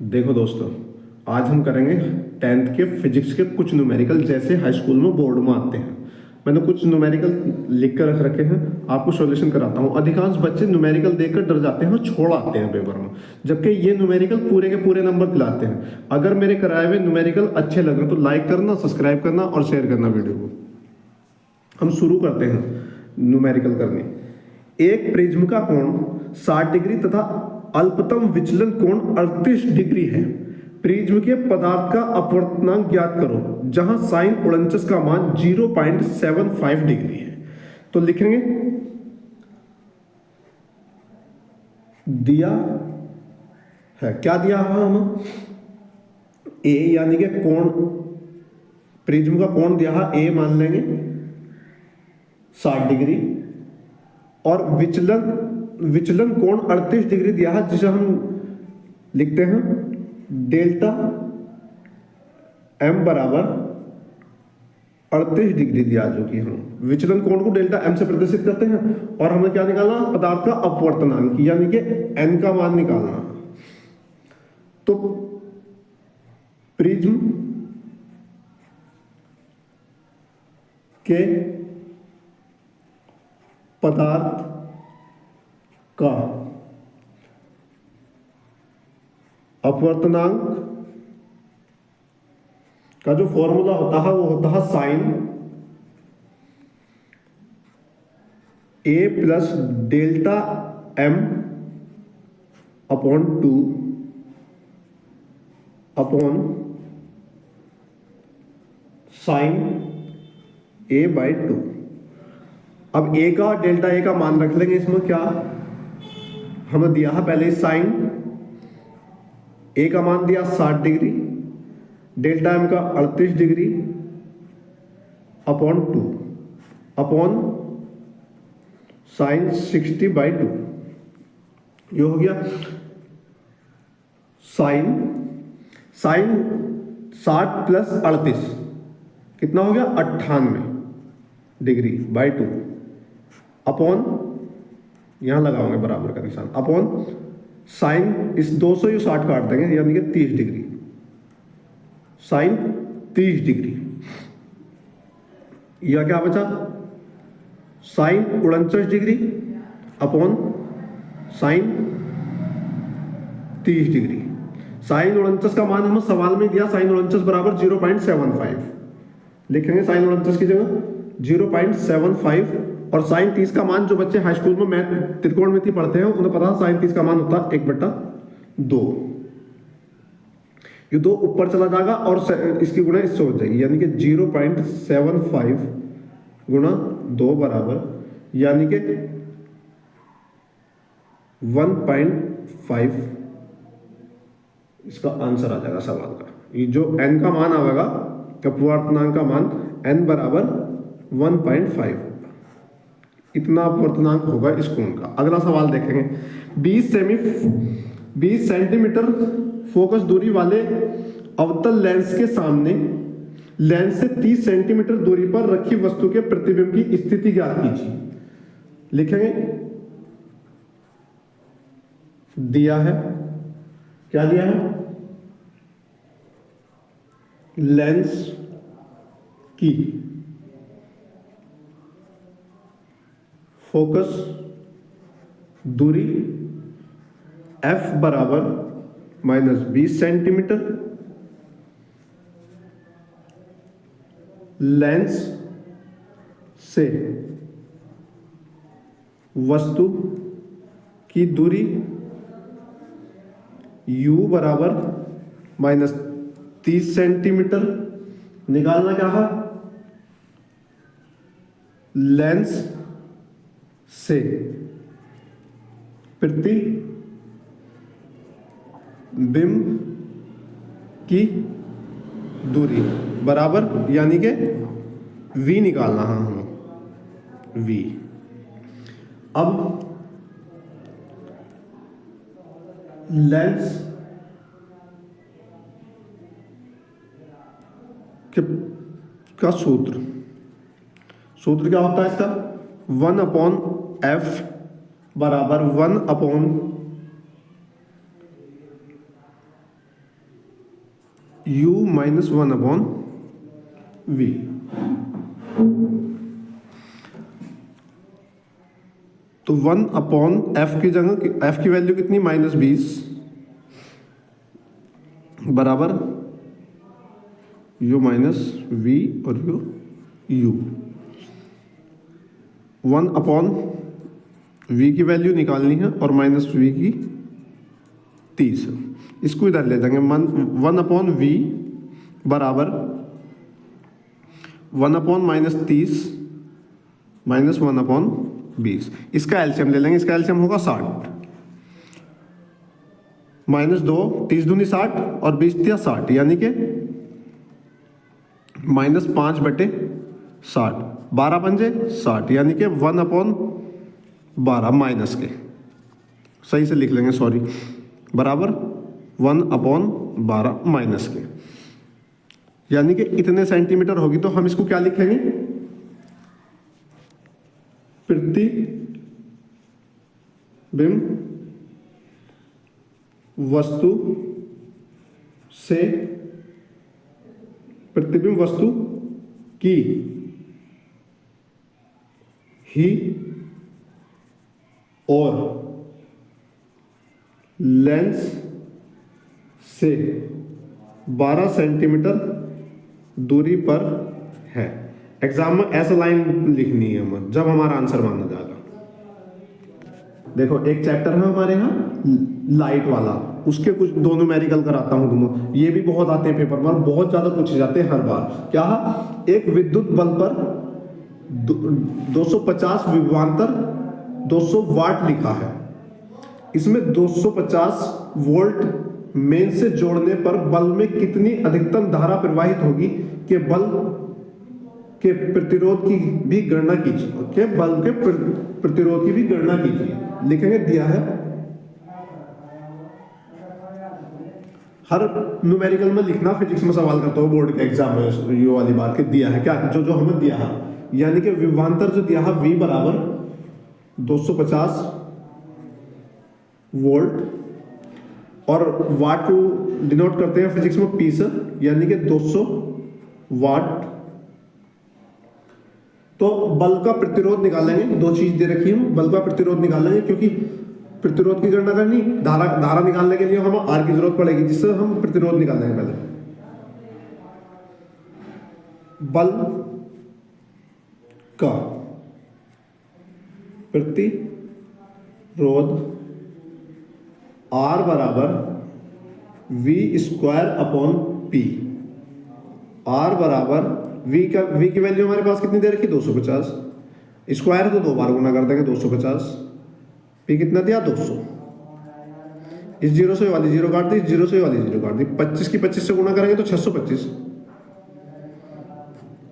देखो दोस्तों, आज हम करेंगे 10th के फिजिक्स के कुछ न्यूमेरिकल जैसे हाई स्कूल में बोर्ड में आते हैं। मैंने कुछ न्यूमेरिकल लिख कर रख रखे हैं, आपको सॉल्यूशन कराता हूँ। अधिकांश बच्चे न्यूमेरिकल देखकर डर जाते हैं और छोड़ आते हैं पेपर में, जबकि ये न्यूमेरिकल पूरे के पूरे नंबर दिलाते हैं। अगर मेरे कराए हुए न्यूमेरिकल अच्छे लगे तो लाइक करना, सब्सक्राइब करना और शेयर करना वीडियो को। हम शुरू करते हैं न्यूमेरिकल करने। एक प्रिज्म का कोण 60 डिग्री तथा अल्पतम विचलन कोण 38 डिग्री है। प्रिज्म के पदार्थ का अपवर्तनांक ज्ञात करो, जहां साइन 49 का मान 0.75 डिग्री है। तो लिखेंगे, दिया है क्या दिया है हम, ए यानी कि कोण, प्रिज्म का कोण दिया है ए मान लेंगे 60 डिग्री, और विचलन कोण 38 डिग्री दिया है, जिसे हम लिखते हैं डेल्टा एम बराबर 38 डिग्री दिया, जो कि हम विचलन कोण को डेल्टा एम से प्रदर्शित करते हैं। और हमें क्या निकालना, पदार्थ का अपवर्तनांक यानी कि एन का मान निकालना। तो प्रिज्म के पदार्थ का अपवर्तनांक का जो फॉर्मूला होता है वो होता है sine A plus delta M upon 2 upon sine A by 2। अब ए का और डेल्टा ए का मान रख लेंगे। इसमें क्या हमें दिया है, पहले साइन ए का मान दिया 60 डिग्री, डेल्टा एम का 38 degree upon 2 upon sign 60 by 2। ये हो गया साइन 60 प्लस 38 कितना हो गया, 98 डिग्री बाई 2 अपॉन, यहां लगाओगे बराबर का निशान, अपॉन साइन इस 200 ये 60 काट देंगे यानी कि 30 डिग्री, साइन 30 डिग्री। यह क्या बचा, sine 49 degree upon sine 30 degree. Sine 49 का मान हमें सवाल में दिया, साइन 49 बराबर 0.75 लिखेंगे, साइन 49 की जगह 0.75। और साइन 30 का मान, जो बच्चे हाई स्कूल में मैथ त्रिकोणमिति पढ़ते हैं उन्हें पता है साइन 30 का मान होता है 1/2। ये 2 ऊपर चला जाएगा और इसकी गुणा इससे हो जाएगी, यानी कि 0.75 गुणा 2 बराबर यानी कि 1.5। इसका आंसर आ जाएगा सवाल का। ये जो n का मान आएगा, अपवर्तनांक का मान n बराबर 1.5 होगा। इतना अपवर्तनांक होगा इस कोण का। अगला सवाल देखेंगे, 20 सेंटीमीटर फोकस दूरी वाले अवतल लेंस के सामने लेंस से 30 सेंटीमीटर दूरी पर रखी वस्तु के प्रतिबिंब की स्थिति ज्ञात कीजिए। लिखेंगे, दिया है क्या दिया है, लेंस की फोकस दूरी f बराबर -20 सेंटीमीटर, लेंस से वस्तु की दूरी u बराबर -30 सेंटीमीटर। निकालना क्या है, लेंस से प्रतिबिंब की दूरी बराबर यानी कि v निकालना है हमें, v। अब लेंस का सूत्र क्या होता है इसका, 1/f बराबर 1 U माइनस 1/V। तो 1/F की जगह F की वैल्यू कितनी, -20 बराबर U माइनस V और U। 1/V की वैल्यू निकालनी है और -V की 30। इसको इधर ले जाएंगे। 1/V बराबर 1/-30 माइनस 1/20। इसका एलसीएम ले लेंगे। इसका एलसीएम होगा 60। -2, 30 दूनी 60 और 20 तिया 60, यानी कि -5/60। 12 पंजे 60, यानी कि 1/12 माइनस के, सही से लिख लेंगे, सॉरी, बराबर 1/12 माइनस के, यानी कि इतने सेंटीमीटर होगी। तो हम इसको क्या लिखेंगे, प्रतिबिंब वस्तु से प्रतिबिंब वस्तु की ही और लेंस से 12 सेंटीमीटर दूरी पर है। एग्जाम में ऐसा लाइन लिखनी है हमें जब हमारा आंसर माना जाएगा। देखो एक चैप्टर है हमारे यहाँ लाइट वाला, उसके कुछ दो न्यूमेरिकल कराता हूं तुम्हें। ये भी बहुत आते हैं पेपर में, बहुत ज्यादा पूछे जाते हैं हर बार। क्या, एक विद्युत बल्ब पर 250 विभवांतर 200 वाट लिखा है। इसमें 250 वोल्ट मेन से जोड़ने पर बल्ब में कितनी अधिकतम धारा प्रवाहित होगी कि बल्ब के प्रतिरोध की भी गणना कीजिए। के बल्ब के प्रतिरोध की भी गणना कीजिए। लिखेंगे, दिया है हर न्यूमेरिकल में लिखना। फिजिक्स में सवाल करता हूँ बोर्ड के एग्जाम में, ये वाली बात के दिया है क्या, जो हमें दिया है, यानी कि विभवांतर जो दिया है V बराबर 250 वोल्ट और वाट को डिनोट करते हैं फिजिक्स में P से, यानी कि 200 वाट। तो बल्ब का प्रतिरोध निकालेंगे। दो चीज दे रखी है, बल्ब का प्रतिरोध निकालेंगे, क्योंकि प्रतिरोध की गणना करनी, धारा निकालने के लिए हमें R की जरूरत पड़ेगी, जिससे हम प्रतिरोध निकालेंगे। पहले बल्ब का प्रतिरोध R बराबर V²/P। R बराबर V की वैल्यू हमारे पास कितनी दे रखी, 250। स्क्वायर तो 2 बार गुना कर देंगे, 250। P कितना दिया, 200। इस जीरो से वाली जीरो काट दी, इस जीरो से वाली जीरो काट दी। 25 की 25 से गुना करेंगे तो 625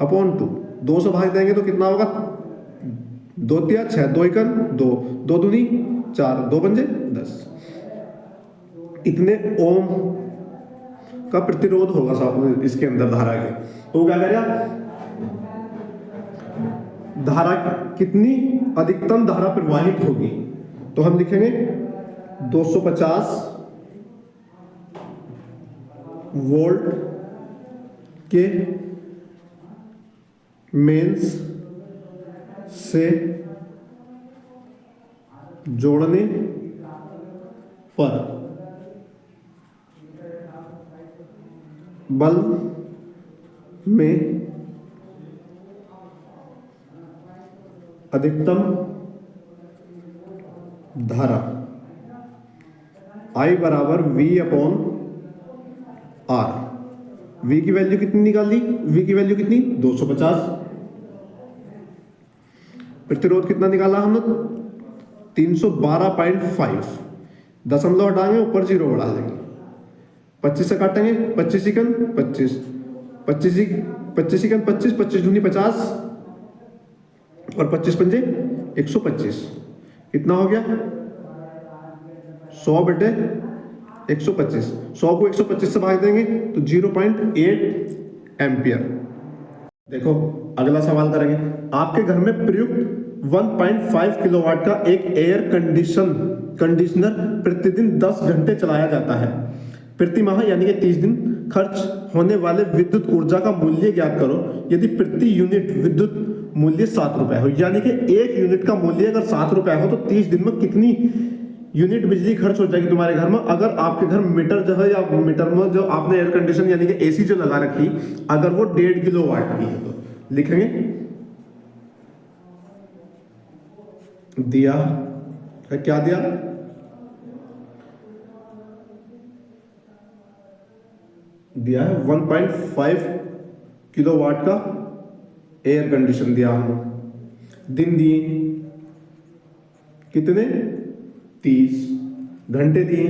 अपॉन 2। 2 से भाग देंगे तो कितना होगा, 2 तिया 6, 2 एकन 2, 2 दूनी 4, 2 पंजे 10। इतने ओम का प्रतिरोध होगा साहब इसके अंदर धारा के। तो क्या करेगा, धारा कितनी अधिकतम धारा प्रवाहित होगी, तो हम लिखेंगे 250 वोल्ट के मेंस से जोड़ने पर बल्ब में अधिकतम धारा I बराबर V/R। V की वैल्यू कितनी निकाल दी, V की वैल्यू कितनी, 250। प्रतिरोध कितना निकाला हमने, 312.5। दशमलव हटाएंगे, ऊपर जीरो बढ़ा देंगे। 25 से काटेंगे, 25 इकन 25, 25 इकन 25, 25 दूनी 50 और 25 पंजे 125। कितना हो गया, 100/125। 100 को 125 से भाग देंगे तो 0.8 एम्पियर। देखो अगला सवाल करेंगे, आपके घर में प्रयुक्त 1.5 किलोवाट का एक एयर कंडीशनर प्रतिदिन 10 घंटे चलाया जाता है। प्रति माह यानी कि 30 दिन खर्च होने वाले विद्युत ऊर्जा का मूल्य ज्ञात करो यदि प्रति यूनिट विद्युत मूल्य 7 रुपए हो। यानी कि एक यूनिट का मूल्य अगर 7 रुपए हो तो 30 दिन में कितनी यूनिट बिजली खर्च हो जाएगी तुम्हारे घर में। अगर आपके घर मीटर जो है, या मीटर में जो आपने एयर कंडीशन यानी कि एसी जो लगा रखी, अगर वो 1.5 किलोवाट की है तो लिखेंगे दिया, क्या दिया, दिया है 1.5 किलोवाट का एयर कंडीशन दिया हमने। दिन दिए कितने, 30। घंटे दिए,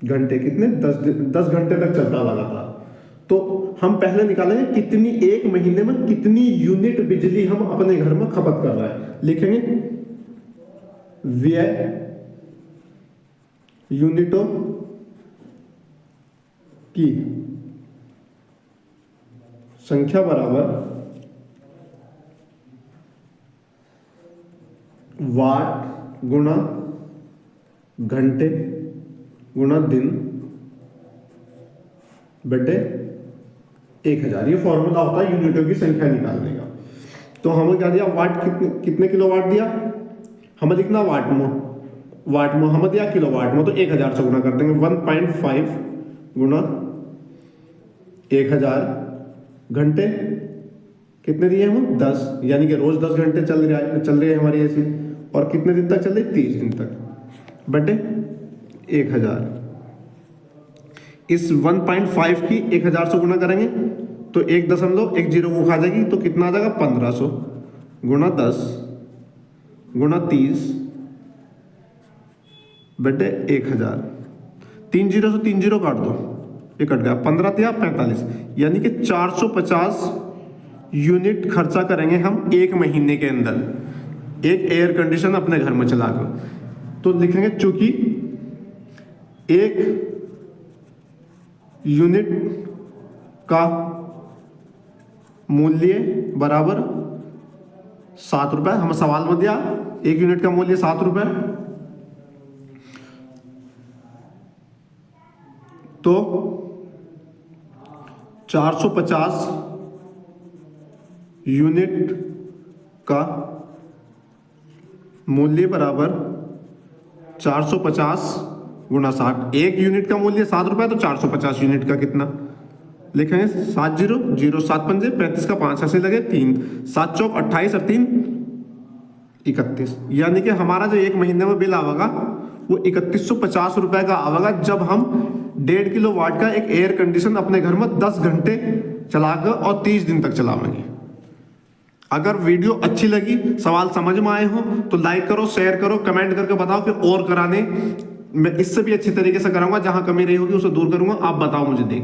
घंटे कितने, 10 घंटे तक चलता लगातार। तो हम पहले निकालेंगे कितनी, एक महीने में कितनी यूनिट बिजली हम अपने घर में खपत कर रहे हैं। लिखेंगे व्यय यूनिटों की संख्या बराबर वाट गुणा घंटे गुणा दिन बटे 1000। ये फॉर्मूला होता है यूनिटों की संख्या निकालने का। तो हमें क्या दिया, वाट कितने किलो वाट दिया, हमें लिखना वाट में हमें दिया किलो वाट में, तो 1000 से गुणा कर देंगे। 1.5 गुणा 1000। घंटे कितने दिए हम, 10, यानी कि रोज 10 घंटे चल रही है हमारी एसी। और कितने दिन तक चल रही, 30 दिन तक बटे 1000। इस 1.5 की 1000 से गुणा करेंगे तो 1.10 को खा जाएगी, तो कितना आ जाएगा 1500 गुणा 10 गुणा 30 बटे 1000। 3 जीरो से 3 जीरो काट दो, ये कट गया, 15 दिया 45, यानी कि 450 यूनिट खर्चा करेंगे हम एक महीने के अंदर एक एयर कंडीशन अपने घर में चलाकर। तो लिखेंगे चूंकि एक यूनिट का मूल्य बराबर 7 रुपए, हमें सवाल में दिया एक यूनिट का मूल्य 7 रुपए, तो 450 यूनिट का मूल्य बराबर 450 गुणा 60। एक यूनिट का मूल्य 7 रुपए, तो 450 यूनिट का कितना लिखेंगे, 7 जीरो जीरो 7 पंजे 35 का 5 ऐसे लगे 3, 7 चौक 28 और 3 31। यानी कि हमारा जो एक महीने में बिल आवेगा वो 3150 रुपए का आवेगा, जब हम 1.5 किलो वाट का एक एयर कंडीशन अपने घर में 10 घंटे चलाकर और 30 दिन तक चलावेंगे। अगर वीडियो अच्छी लगी, सवाल समझ में आए हो तो लाइक करो, शेयर करो, कमेंट करके बताओ कि और कराने मैं इससे भी अच्छी तरीके से कराऊंगा, जहां कमी रही होगी उसे दूर करूंगा। आप बताओ मुझे देख।